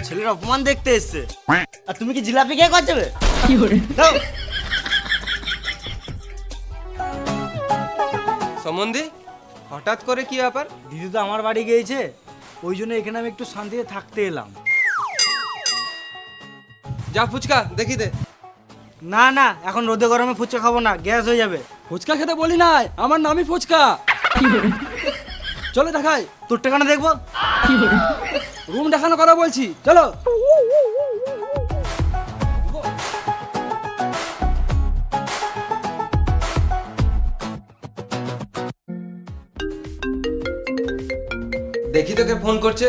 ছেলের অপমান দেখতে এসছে আর তুমি কি জিলাপি খেয়ে কর যাবে? দাও। সম্বন্ধী হঠাৎ করে কি ব্যাপার? দিদি তো আমার বাড়ি গিয়েছে, ওই জন্য এখানে আমি একটু শান্তিতে থাকতে এলাম। যা ফুচকা দেখি দে। না না, এখন রোদে গরমে ফুচকা খাবো না, গ্যাস হয়ে যাবে। ফুচকা খেতে বলি নাই, আমার নামই ফুচকা। চলো দেখাই। তোর টাকাটা দেখবো। রুম দেখানো কথা বলছি, চলো। দেখি তোকে ফোন করছে।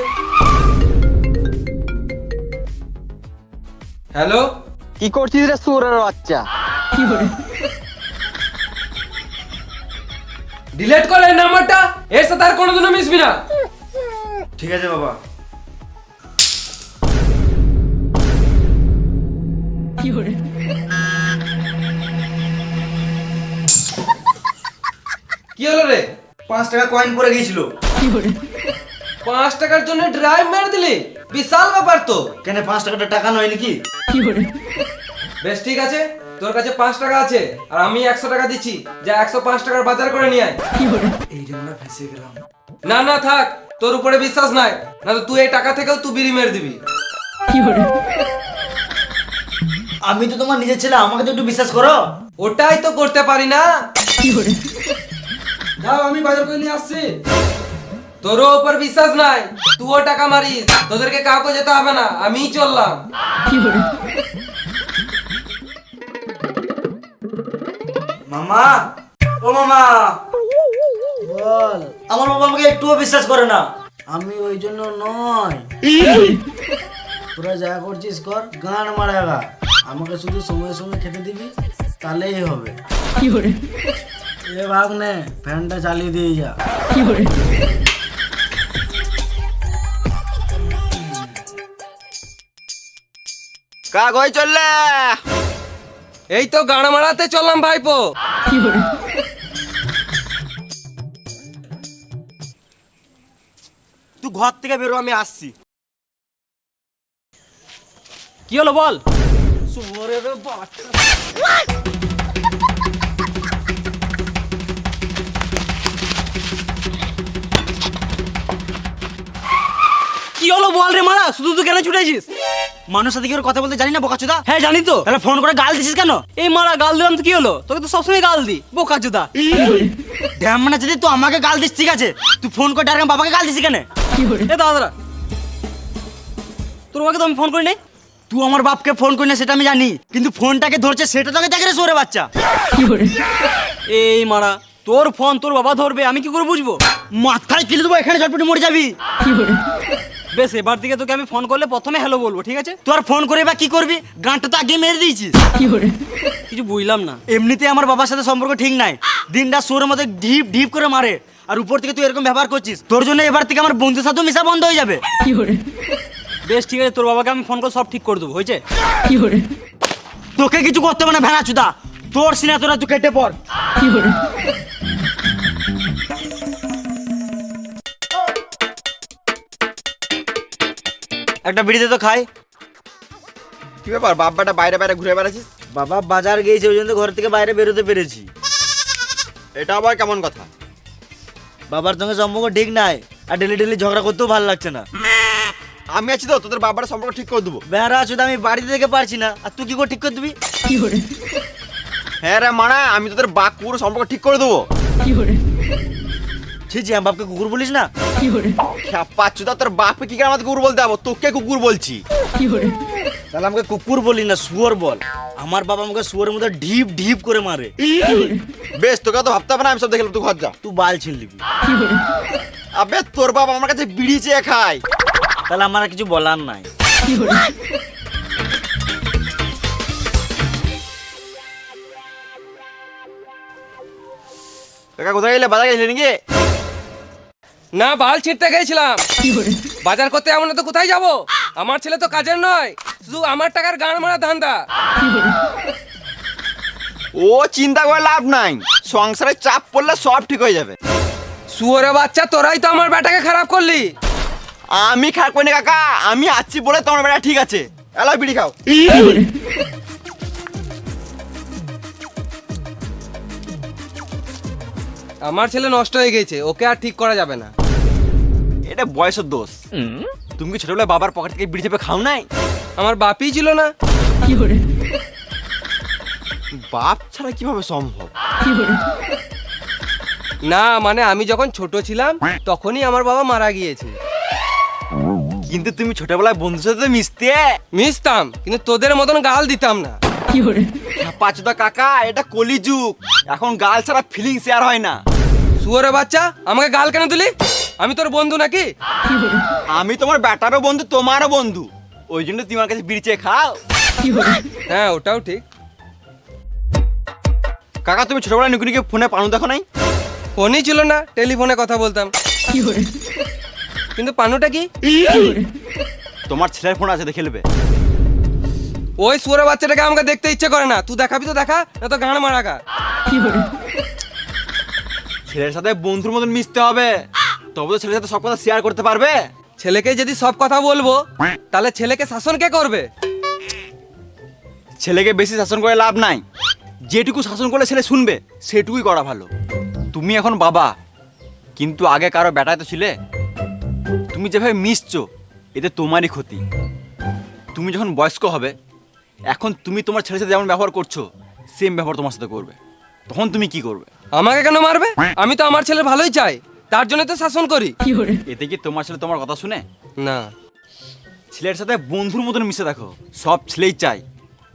হ্যালো, কি করছিস রে সুরের বাচ্চা? ডিলিট কর এই নাম্বারটা, এর সাথে আর কোনোদিনও মিশবি না। ঠিক আছে বাবা। কি হলো রে? 5 টাকা কয়েন পড়ে গিয়েছিল। 5 টাকার জন্য ড্রাইভ মেরে দিলি? বিশাল ব্যাপার তো। কেন 5 টাকাটা টাকা নয় নাকি? বেশ ঠিক আছে, তোর কাছে 5 টাকা আছে আর আমি 100 টাকা দিচ্ছি, যা 105 টাকার বাজার করে নিয়ে আয়। এই যে আমরা ফেসে গেলাম। না না থাক, তোর উপরে বিশ্বাস নাই, না তো তুই এই টাকা থেকেও তুই বিড়ি মেরে দিবি। আমি তো তোমার নিজের ছেলে, আমাকে তো একটু বিশ্বাস করো। ওটাই তো করতে পারি না। যাও, আমি বাজার করে নিয়ে আসছি। তোরও উপর বিশ্বাস নাই, তুইও টাকা মারিস, তোদেরকে কাউকে যেতে হবে না, আমিই চললাম। মামা, ও মামা, বল। আমার বাবা আমাকে একটুও বিশ্বাস করে না। আমি ওই জন্য নয়। তোরা যা করছিস কর, গান মারাগা। আমাকে শুধু সময় সময় খেতে দিবি, তাহলেই হবে। এ ভাগ নে, ফ্যানটা চালিয়ে দিয়ে যা। কাগজ চললে এই তো গান মারাতে চললাম ভাইপো। তুই ঘর থেকে বেরো, আমি আসছি। কি হলো বল? শুয়োরের বাচ্চা। কি হলো বল রে মারা, শুধু তুই কেন ছুটেছিস? মানুষ সাথে কি করে কথা বলতে জানি না, বোকাচোদা? হ্যাঁ জানি তো। তাহলে ফোন করে গাল দিছিস কেন? এই মারা গাল দিলাম তো কি হলো? তোকে তো সবসময় গাল দি, বোকা চোদা। ড্যাম মানে যদি তুই আমাকে গাল দিস ঠিক আছে, তুই ফোন করে ডাইরেক্ট বাবাকে গাল দিছিস কেন? এ দাদা, তোর বাবাকে তো আমি ফোন করি নাই। তুই আমার বাপকে ফোন করি না সেটা আমি জানি, কিন্তু ফোনটাকে ধরছে সেটা তোকে দেখে রে শুয়োরের বাচ্চা। এই মারা, তোর ফোন তোর বাবা ধরবে, আমি কি করে বুঝবো? মাথায় কিলে দেবো, এখানে ঝটপটি মরে যাবি। বেশ, এবার থেকে তোকে আমি ফোন করলে প্রথমে হ্যালো বলবো, ঠিক আছে? তুই আর ফোন করে বা কি করবি? গানটা তো আগে মেরে দিয়েছিস। কিছু বুঝলাম না। এমনিতে আমার বাবার সাথে সম্পর্ক ঠিক নাই, দিনটা শুয়োরের মধ্যে ঢিপ ঢিপ করে মারে, আর উপর থেকে তুই এরকম ব্যবহার করছিস। তোর জন্য এবার থেকে আমার বন্ধুর সাথেও মিশা বন্ধ হয়ে যাবে। বেশ ঠিক আছে, তোর বাবাকে আমি ফোন করে সব ঠিক করে দেবো, হয়েছে? তোকে কিছু করতে হবে না ভেড়া চুদা, তোর সিনা তোরা তুই কেটে পড়। একটা বিড়িতে তো খাই। কি ব্যাপার, বাপ্পাটা বাইরে বাইরে ঘুরে বেড়াচ্ছিস? বাবা বাজার গিয়েছে, ওই জন্য ঘর থেকে বাইরে বেরোতে পেরেছি। এটা আবার কেমন কথা? বাবার সঙ্গে সম্পর্ক ঠিক নাই, আর ডেলি ডেলি ঝগড়া করতেও ভালো লাগছে না। আমি আছি তো, তোদের বাবার সম্পর্ক ঠিক করে দেবো। বেড়া চুদা, আমি বাড়িতে থেকে পারছি না, আর তুই কি করে ঠিক করে দিবি? হ্যাঁ রে মানা, আমি তোদের বাকুর সম্পর্ক ঠিক করে দেবো। ছি ছি, আমার বাপকে কুকুর বলিস না। পাচ্ছুদা, তোর বাপকে কি করে আমাদের কুকুর বলতে যাবো? তোকে কুকুর বলছি। তাহলে আমাকে কুকুর বলি না, শুয়োর বল। আমার বাবা আমাকে শুয়োরের মধ্যে ঢিপ ঢিপ করে মারে। বেশ, তোকে তো ভাবতে হবে না, আমি সব দেখলাম, তুই ঘর যা। তুই বাল ছিনলিবি। আবে তোর বাবা আমার কাছে বিড়ি চেয়ে খায়। তাহলে আমার আর কিছু বলার নাই। কাকা কোথায় গেলে? বাজার গেছিলে নাকি? না, বাল ছিঁড়তে গেছিলাম। বাজার করতে এমন তো কোথায় যাব? আমার ছেলে তো কাজের নয়, শুধু আমার টাকার গান মারা ধান্দা। ও চিন্তা করে লাভ নাই, সংসারে চাপ পড়লে সব ঠিক হয়ে যাবে। শুয়োরে বাচ্চা, তোরাই তো আমার বেটাকে খারাপ করলি। আমি খারাপ করি না কাকা, আমি আছি বলে তোমার বেটা ঠিক আছে। এলা বিড়ি খাও। আমার ছেলে নষ্ট হয়ে গেছে, ওকে আর ঠিক করা যাবে না। এটা বয়সের দোষ। তুমি কি ছোটবেলায় বাবার পকেট থেকে বিড়ি চেপে খাও নাই? আমার বাপই ছিল না। বাপ ছাড়া কিভাবে সম্ভব? না মানে আমি যখন ছোট ছিলাম তখনই আমার বাবা মারা গিয়েছে। কিন্তু তুমি ছোটবেলায় বন্ধুর সাথে মিশতে। মিশতাম, কিন্তু তোদের মতন গাল দিতাম না। পাঁচদা কাকা, এটা কলিযুগ, এখন গাল ছাড়া ফিলিং শেয়ার হয় না। শুয়োরের বাচ্চা, আমাকে গাল কেন দিলি? আমি তোর বন্ধু নাকি? আমি তোমার ব্যাটারও বন্ধু, তোমারও বন্ধু, ওই জন্য তোমার কাছে বিড়ি চেয়ে খাও। হ্যাঁ ওটাও ঠিক। কাকা তুমি ছোটবেলায় নুকুনিকে ফোনে পানু দেখো নাই? ফোনই ছিল না, টেলিফোনে কথা বলতাম। কিন্তু পানুটা কি? তোমার ছেলের ফোন আছে, দেখে নেবে। ওই শুয়োরের বাচ্চাটাকে আমাকে দেখতে ইচ্ছে করে না। তুই দেখাবি তো দেখা, না তো গান মারাকা। ছেলের সাথে বন্ধুর মতন মিশতে হবে, তবে তো ছেলের সাথে সব কথা শেয়ার করতে পারবে। ছেলেকে যদি সব কথা বলবো তাহলে ছেলেকে শাসন কে করবে? ছেলেকে বেশি শাসন করে লাভ নাই, যেটুকু শাসন করলে ছেলে শুনবে সেটুকুই করা ভালো। তুমি এখন বাবা, কিন্তু আগে কারো বেটায় তো ছিলে। তুমি যেভাবে মিশছো এতে তোমারই ক্ষতি। তুমি যখন বয়স্ক হবে, এখন তুমি তোমার ছেলের সাথে যেমন ব্যবহার করছো সেম ব্যবহার তোমার সাথে করবে, তখন তুমি কি করবে? আমাকে কেন মারবে? আমি তো আমার ছেলের ভালোই চাই, তার জন্য তো শাসন করি। এতে কি তোমার ছেলে তোমার কথা শুনে? না। ছেলের সাথে বন্ধুর মতন মিশে দেখো। সব ছেলেই চায়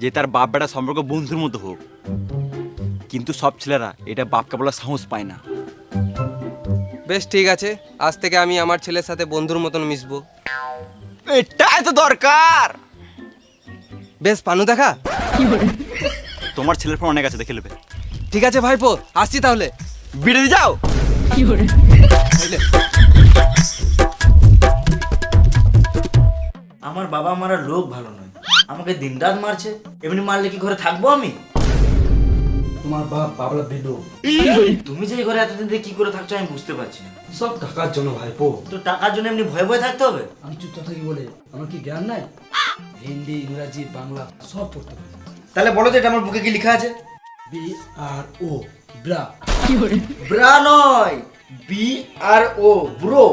যে তার বাপ বেটা সম্পর্ক বন্ধুর মতো হোক, কিন্তু সব ছেলেরা এটা বাপকে বলার সাহস পায় না। বেশ ঠিক আছে, আজ থেকে আমি আমার ছেলের সাথে বন্ধুর মতন মিশবো। এটাই তো দরকার। বেশ পানু দেখা। তোমার ছেলের ফোন অনেক আছে, দেখে নেবে। ঠিক আছে ভাইপো, আসছি তাহলে। বিড়ে দিয়ে যাও। আমার বাবা মারা লোক ভালো নয়, আমাকে দিনরাত মারছে। এমনি মারলে কি ঘরে থাকবো আমি? তোমার বাপ বাবলা বেদো। তুমি যে এই ঘরে এতদিন ধরে কি করে থাকছো আমি বুঝতে পারছি না। সব টাকার জন্য ভাইপো। তো টাকার জন্য এমনি ভয়ে ভয়ে থাকতে হবে? আমি চুপ থাকি বলে আমার কি জ্ঞান নাই? হিন্দি, ইংরাজি, বাংলা সব পড়তে পারি। তাহলে বলো তো এটা আমার বুকে কি লেখা আছে? BRO bra. ব্রা নয়, BRO ব্রো।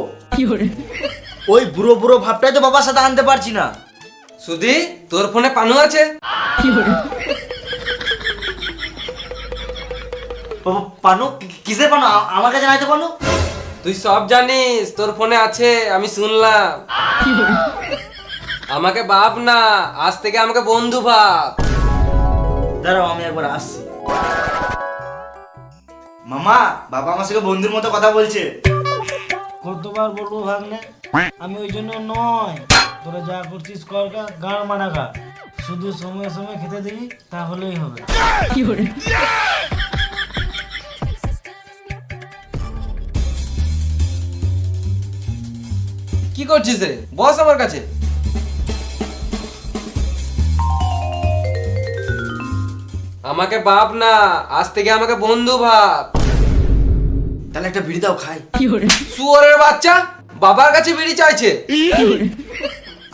ওই বুড়ো বুড়ো ভাবটাই তো বাবার সাথে আনতে পারছি না। সুধি, তোর ফোনে পানু আছে? পানু? কিসের পানু? আমার কাছে নাই তো পানু। তুই সব জানিস, তোর ফোনে আছে, আমি শুনলাম। আমাকে বাপ না, আজ থেকে আমাকে বন্ধু ভাব। দাঁড়াও আমি একবার আসছি। মামা, বাবা আমার সাথে বন্ধুর মতো কথা বলছে। কতবার বলবো ভাগ্নে, আমি ওই জন্য নয়। তোরা যা করছিস কর, গান মারা খা, শুধু সময় সময় খেতে দিবি তাহলেই হবে। কি করছিস রে? বস আমার কাছে। আমাকে বাপ না, আজ থেকে আমাকে বন্ধু ভাব। তাহলে একটা বিড়ি দাও খাই। শুয়োরের বাচ্চা, বাবার কাছে বিড়ি চাইছে।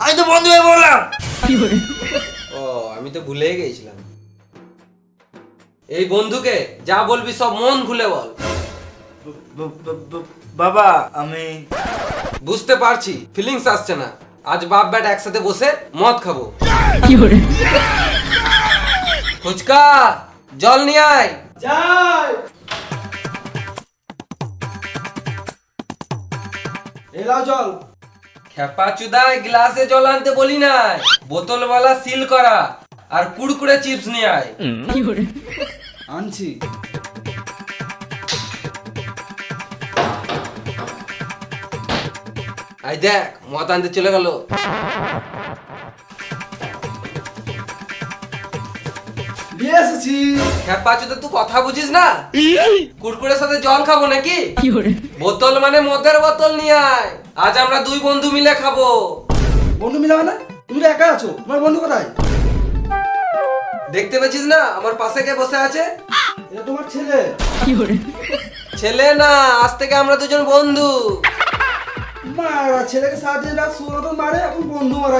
আমি তো বন্ধু হয়ে বললাম। ও, আমি তো ভুলেই গেছিলাম। এই বন্ধুকে যা বলবি সব মন খুলে বল। বাবা আমি বুঝতে পারছি ফিলিংস আসছে না। আজ বাপ বেটা একসাথে বসে মদ খাবো। ফুচকা, জল নিয়ে আয়। যাই। এলাও জল। খেপা চুদায় গ্লাসে জল আনতে বলি নাই, বোতলওয়ালা সিল করা আর কুড়কুড়ে চিপস নিয়ে আয়। আনছি। আই দেখ, মদ আনতে চলে গেল। দিয়ে এসেছি। খেপা চুদা, তুই কথা বুঝিস না? কুড়কুড়ের সাথে জল খাবো নাকি? বোতল মানে মদের বোতল নিয়ে আয়। আজ আমরা দুই বন্ধু মিলে খাবো। বন্ধু মিলাবে না? তুমি তো একা আছো, তোমার বন্ধু কোথায়? দেখতে পেয়েছিস না আমার পাশে কে বসে আছে? এটা তোমার ছেলে। ছেলে না, আজ থেকে আমরা দুজন বন্ধু। মারা ছেলেকে সারাদিন রাত শুয়ে মারে, এখন বন্ধু মারা